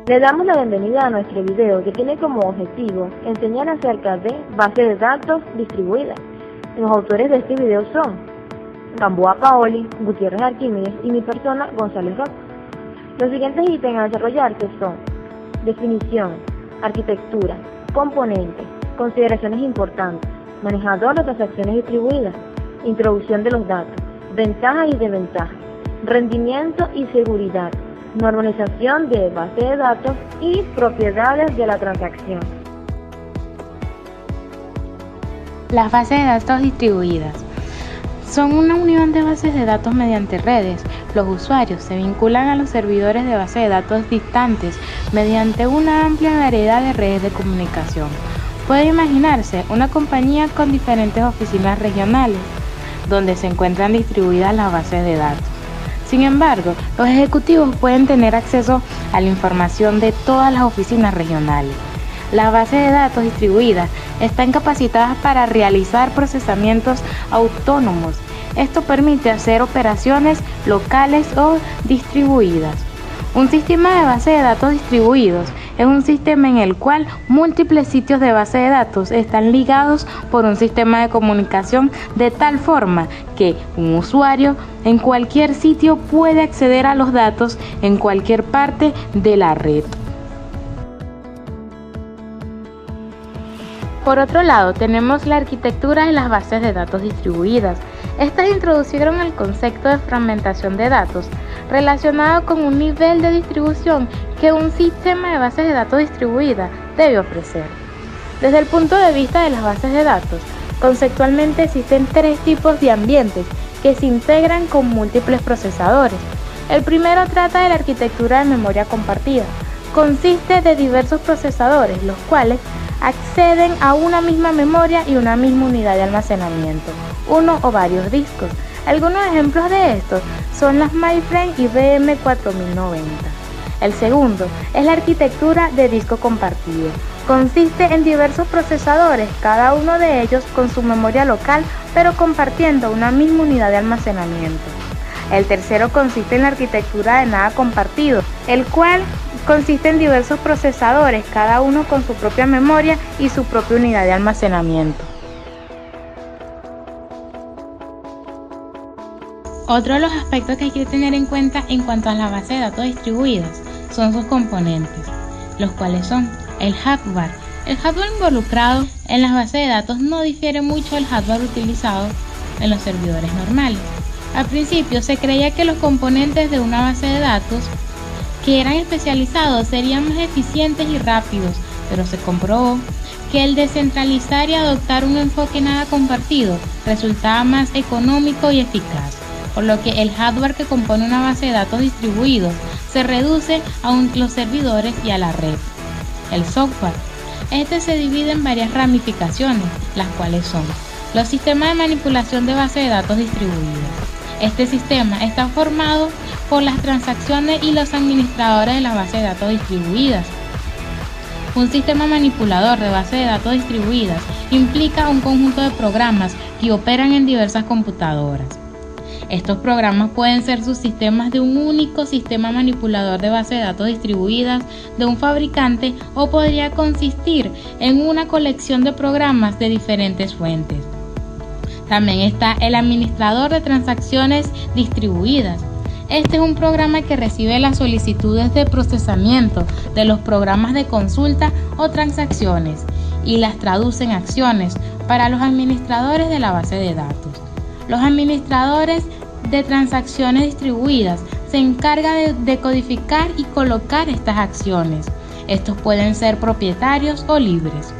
Le damos la bienvenida a nuestro video que tiene como objetivo enseñar acerca de bases de datos distribuidas. Los autores de este video son Gamboa Paoli, Gutiérrez Arquímedes y mi persona González Roca. Los siguientes ítems a desarrollarse son definición, arquitectura, componentes, consideraciones importantes, manejador de transacciones distribuidas, introducción de los datos, ventajas y desventajas, rendimiento y seguridad, normalización de base de datos y propiedades de la transacción. Las bases de datos distribuidas son una unión de bases de datos mediante redes. Los usuarios se vinculan a los servidores de base de datos distantes mediante una amplia variedad de redes de comunicación. Puede imaginarse una compañía con diferentes oficinas regionales, donde se encuentran distribuidas las bases de datos. Sin embargo, los ejecutivos pueden tener acceso a la información de todas las oficinas regionales. Las bases de datos distribuidas están capacitadas para realizar procesamientos autónomos. Esto permite hacer operaciones locales o distribuidas. Un sistema de base de datos distribuidos es un sistema en el cual múltiples sitios de base de datos están ligados por un sistema de comunicación de tal forma que un usuario en cualquier sitio puede acceder a los datos en cualquier parte de la red. Por otro lado, tenemos la arquitectura de las bases de datos distribuidas. Estas introducieron el concepto de fragmentación de datos, relacionado con un nivel de distribución que un sistema de bases de datos distribuida debe ofrecer. Desde el punto de vista de las bases de datos, conceptualmente existen tres tipos de ambientes que se integran con múltiples procesadores. El primero trata de la arquitectura de memoria compartida. Consiste de diversos procesadores, los cuales acceden a una misma memoria y una misma unidad de almacenamiento, uno o varios discos. Algunos ejemplos de estos son las mainframe IBM 4090. El segundo es la arquitectura de disco compartido. Consiste en diversos procesadores, cada uno de ellos con su memoria local, pero compartiendo una misma unidad de almacenamiento. El tercero consiste en la arquitectura de nada compartido, el cual consiste en diversos procesadores, cada uno con su propia memoria y su propia unidad de almacenamiento. Otro de los aspectos que hay que tener en cuenta en cuanto a la base de datos distribuidas son sus componentes, los cuales son el hardware. El hardware involucrado en las bases de datos no difiere mucho del hardware utilizado en los servidores normales. Al principio se creía que los componentes de una base de datos que eran especializados serían más eficientes y rápidos, pero se comprobó que el descentralizar y adoptar un enfoque nada compartido resultaba más económico y eficaz, por lo que el hardware que compone una base de datos distribuidos se reduce a los servidores y a la red. El software. Este se divide en varias ramificaciones, las cuales son los sistemas de manipulación de base de datos distribuidos. Este sistema está formado por las transacciones y los administradores de las bases de datos distribuidas. Un sistema manipulador de bases de datos distribuidas implica un conjunto de programas que operan en diversas computadoras. Estos programas pueden ser subsistemas de un único sistema manipulador de bases de datos distribuidas de un fabricante o podría consistir en una colección de programas de diferentes fuentes. También está el administrador de transacciones distribuidas. Este es un programa que recibe las solicitudes de procesamiento de los programas de consulta o transacciones y las traduce en acciones para los administradores de la base de datos. Los administradores de transacciones distribuidas se encargan de codificar y colocar estas acciones. Estos pueden ser propietarios o libres.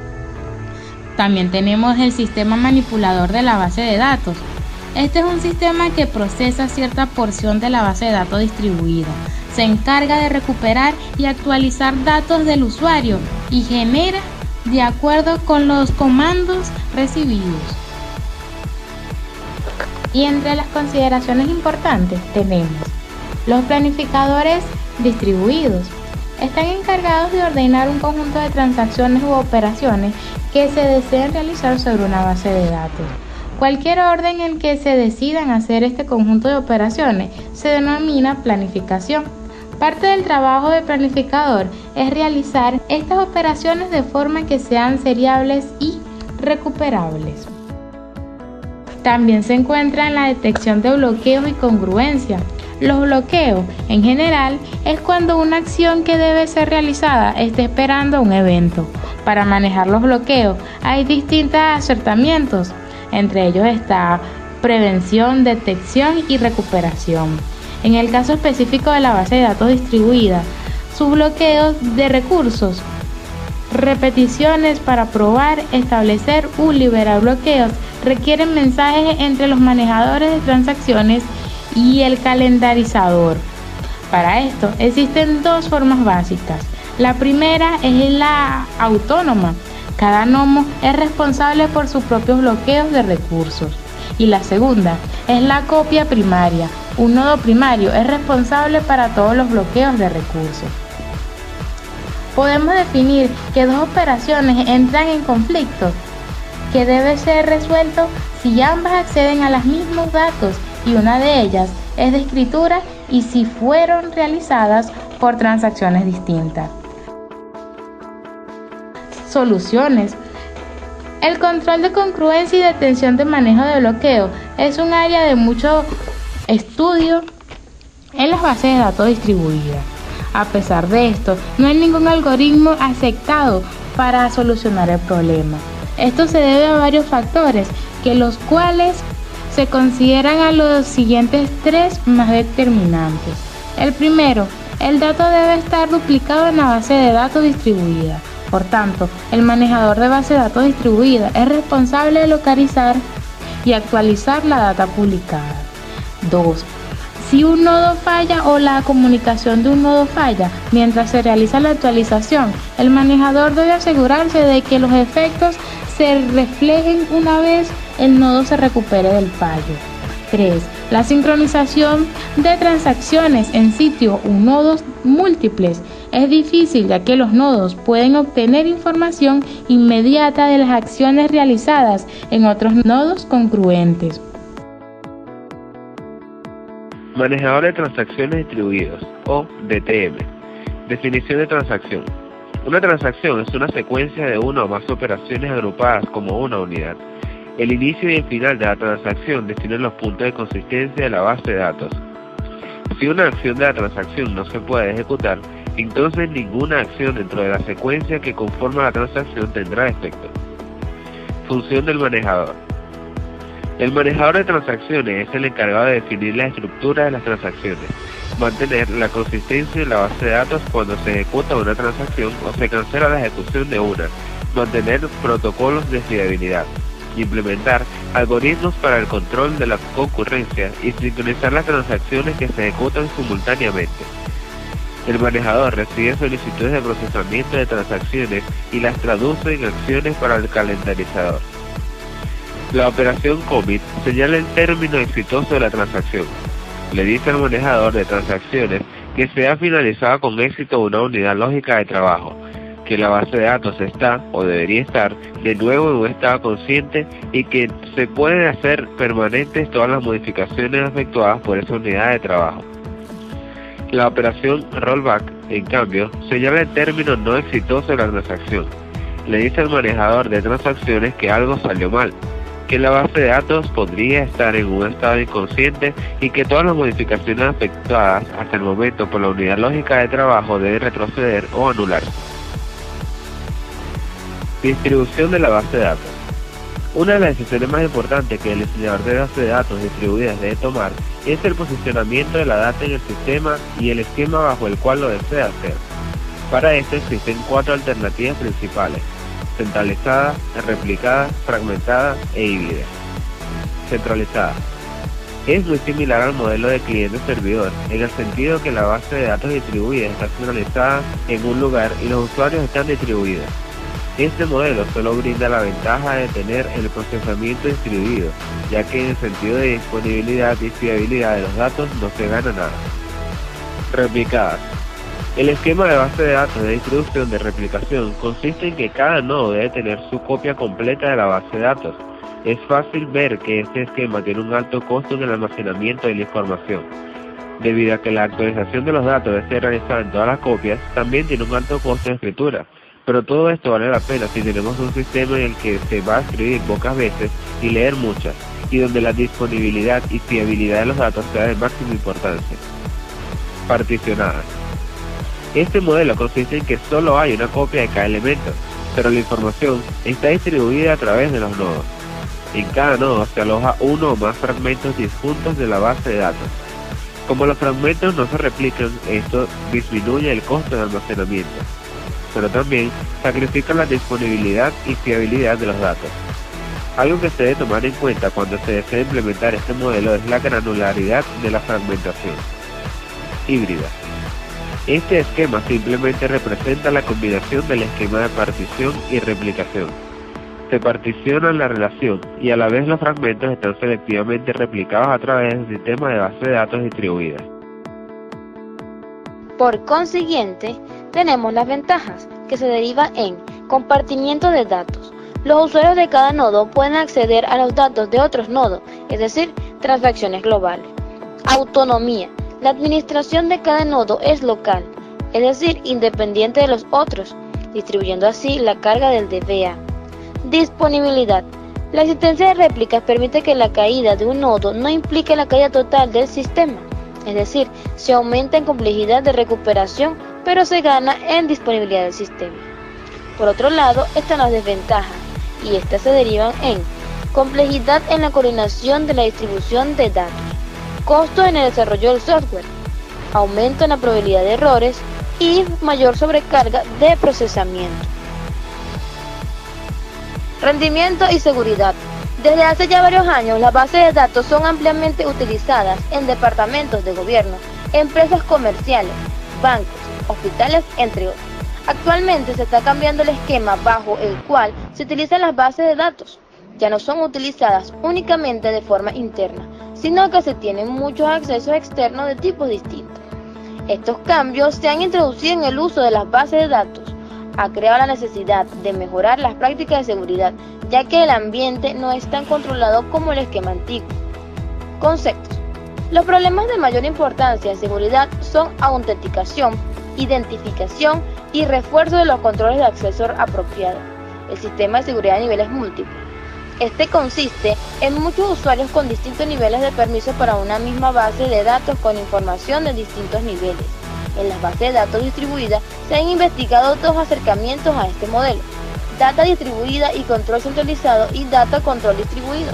También tenemos el sistema manipulador de la base de datos. Este es un sistema que procesa cierta porción de la base de datos distribuida. Se encarga de recuperar y actualizar datos del usuario y genera de acuerdo con los comandos recibidos. Y entre las consideraciones importantes tenemos los planificadores distribuidos. Están encargados de ordenar un conjunto de transacciones u operaciones que se desean realizar sobre una base de datos. Cualquier orden en que se decidan hacer este conjunto de operaciones se denomina planificación. Parte del trabajo de planificador es realizar estas operaciones de forma que sean seriables y recuperables. También se encuentra en la detección de bloqueos y congruencia. Los bloqueos, en general, es cuando una acción que debe ser realizada está esperando un evento. Para manejar los bloqueos hay distintos acertamientos. Entre ellos está prevención, detección y recuperación. En el caso específico de la base de datos distribuida, sus bloqueos de recursos, repeticiones para probar, establecer o liberar bloqueos requieren mensajes entre los manejadores de transacciones y el calendarizador. Para esto existen dos formas básicas. La primera es la autónoma. Cada nodo es responsable por sus propios bloqueos de recursos. Y la segunda es la copia primaria. Un nodo primario es responsable para todos los bloqueos de recursos. Podemos definir que dos operaciones entran en conflicto, que debe ser resuelto si ambas acceden a los mismos datos y una de ellas es de escritura y si fueron realizadas por transacciones distintas. Soluciones. El control de congruencia y detención de manejo de bloqueo es un área de mucho estudio en las bases de datos distribuidas. A pesar de esto, no hay ningún algoritmo aceptado para solucionar el problema. Esto se debe a varios factores, que los cuales se consideran a los siguientes tres más determinantes. El primero, el dato debe estar duplicado en la base de datos distribuida. Por tanto, el manejador de base de datos distribuida es responsable de localizar y actualizar la data publicada. 2. Si un nodo falla o la comunicación de un nodo falla mientras se realiza la actualización, el manejador debe asegurarse de que los efectos se reflejen una vez el nodo se recupere del fallo. 3. La sincronización de transacciones en sitio o nodos múltiples es difícil, ya que los nodos pueden obtener información inmediata de las acciones realizadas en otros nodos congruentes. Manejador de transacciones distribuidos, o DTM. Definición de transacción. Una transacción es una secuencia de una o más operaciones agrupadas como una unidad. El inicio y el final de la transacción definen los puntos de consistencia de la base de datos. Si una acción de la transacción no se puede ejecutar, entonces ninguna acción dentro de la secuencia que conforma la transacción tendrá efecto. Función del manejador. El manejador de transacciones es el encargado de definir la estructura de las transacciones, mantener la consistencia en la base de datos cuando se ejecuta una transacción o se cancela la ejecución de una, mantener protocolos de fiabilidad, implementar algoritmos para el control de la concurrencia y sincronizar las transacciones que se ejecutan simultáneamente. El manejador recibe solicitudes de procesamiento de transacciones y las traduce en acciones para el calendarizador. La operación commit señala el término exitoso de la transacción. Le dice al manejador de transacciones que se ha finalizado con éxito una unidad lógica de trabajo, que la base de datos está, o debería estar, de nuevo en un estado consciente y que se pueden hacer permanentes todas las modificaciones efectuadas por esa unidad de trabajo. La operación rollback, en cambio, señala el término no exitoso de la transacción. Le dice al manejador de transacciones que algo salió mal, que la base de datos podría estar en un estado inconsciente y que todas las modificaciones efectuadas hasta el momento por la unidad lógica de trabajo deben retroceder o anularse. Distribución de la base de datos. Una de las decisiones más importantes que el diseñador de bases de datos distribuidas debe tomar es el posicionamiento de la data en el sistema y el esquema bajo el cual lo desea hacer. Para esto existen 4 alternativas principales: centralizada, replicada, fragmentada e híbrida. Centralizada. Es muy similar al modelo de cliente-servidor, en el sentido que la base de datos distribuida está centralizada en un lugar y los usuarios están distribuidos. Este modelo solo brinda la ventaja de tener el procesamiento distribuido, ya que en el sentido de disponibilidad y fiabilidad de los datos no se gana nada. Replicadas. El esquema de base de datos de distribución de replicación consiste en que cada nodo debe tener su copia completa de la base de datos. Es fácil ver que este esquema tiene un alto costo en el almacenamiento de la información. Debido a que la actualización de los datos debe ser realizada en todas las copias, también tiene un alto costo de escritura. Pero todo esto vale la pena si tenemos un sistema en el que se va a escribir pocas veces y leer muchas, y donde la disponibilidad y fiabilidad de los datos sea de máxima importancia. Particionadas. Este modelo consiste en que solo hay una copia de cada elemento, pero la información está distribuida a través de los nodos. En cada nodo se aloja uno o más fragmentos disjuntos de la base de datos. Como los fragmentos no se replican, esto disminuye el costo de almacenamiento, pero también sacrifica la disponibilidad y fiabilidad de los datos. Algo que se debe tomar en cuenta cuando se desea implementar este modelo es la granularidad de la fragmentación híbrida. Este esquema simplemente representa la combinación del esquema de partición y replicación. Se particiona la relación y a la vez los fragmentos están selectivamente replicados a través del sistema de base de datos distribuida. Por consiguiente, tenemos las ventajas que se derivan en compartimiento de datos. Los usuarios de cada nodo pueden acceder a los datos de otros nodos, es decir, transacciones globales. Autonomía. La administración de cada nodo es local, es decir, independiente de los otros, distribuyendo así la carga del DBA. Disponibilidad. La existencia de réplicas permite que la caída de un nodo no implique la caída total del sistema, es decir, se aumenta en complejidad de recuperación, pero se gana en disponibilidad del sistema. Por otro lado, están las desventajas, y estas se derivan en complejidad en la coordinación de la distribución de datos, costo en el desarrollo del software, aumento en la probabilidad de errores y mayor sobrecarga de procesamiento. Rendimiento y seguridad. Desde hace ya varios años, las bases de datos son ampliamente utilizadas en departamentos de gobierno, empresas comerciales, bancos, hospitales, entre otros. Actualmente se está cambiando el esquema bajo el cual se utilizan las bases de datos. Ya no son utilizadas únicamente de forma interna, sino que se tienen muchos accesos externos de tipos distintos. Estos cambios se han introducido en el uso de las bases de datos. Ha creado la necesidad de mejorar las prácticas de seguridad, ya que el ambiente no es tan controlado como el esquema antiguo. Conceptos. Los problemas de mayor importancia en seguridad son autenticación, identificación y refuerzo de los controles de acceso apropiado. El sistema de seguridad a niveles múltiples. Este consiste en muchos usuarios con distintos niveles de permisos para una misma base de datos con información de distintos niveles. En las bases de datos distribuidas se han investigado dos acercamientos a este modelo: data distribuida y control centralizado y data control distribuido.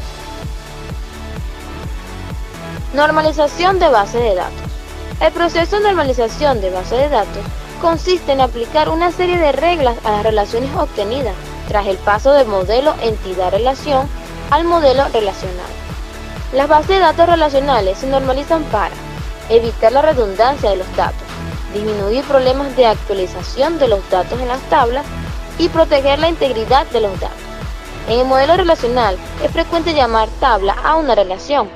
Normalización de bases de datos. El proceso de normalización de bases de datos consiste en aplicar una serie de reglas a las relaciones obtenidas tras el paso del modelo entidad-relación al modelo relacional. Las bases de datos relacionales se normalizan para evitar la redundancia de los datos, disminuir problemas de actualización de los datos en las tablas y proteger la integridad de los datos. En el modelo relacional es frecuente llamar tabla a una relación,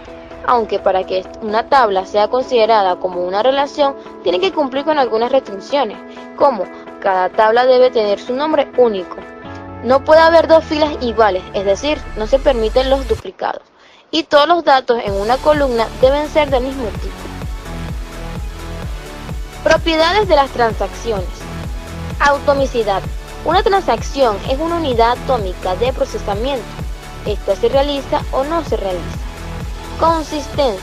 aunque para que una tabla sea considerada como una relación tiene que cumplir con algunas restricciones, como cada tabla debe tener su nombre único. No puede haber dos filas iguales, es decir, no se permiten los duplicados, y todos los datos en una columna deben ser del mismo tipo. Propiedades de las transacciones. Atomicidad. Una transacción es una unidad atómica de procesamiento. Esta se realiza o no se realiza. Consistencia.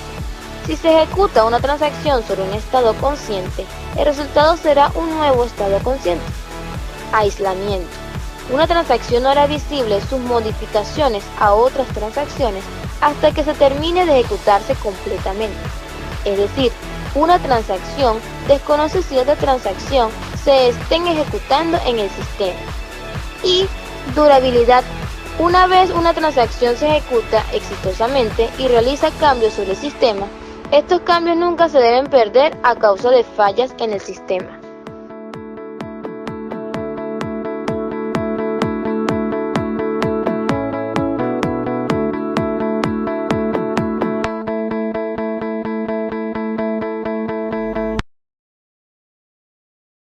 Si se ejecuta una transacción sobre un estado consciente, el resultado será un nuevo estado consciente. Aislamiento. Una transacción no hará visible sus modificaciones a otras transacciones hasta que se termine de ejecutarse completamente. Es decir, una transacción desconoce si otra transacción se estén ejecutando en el sistema. Y durabilidad. Una vez una transacción se ejecuta exitosamente y realiza cambios sobre el sistema, estos cambios nunca se deben perder a causa de fallas en el sistema.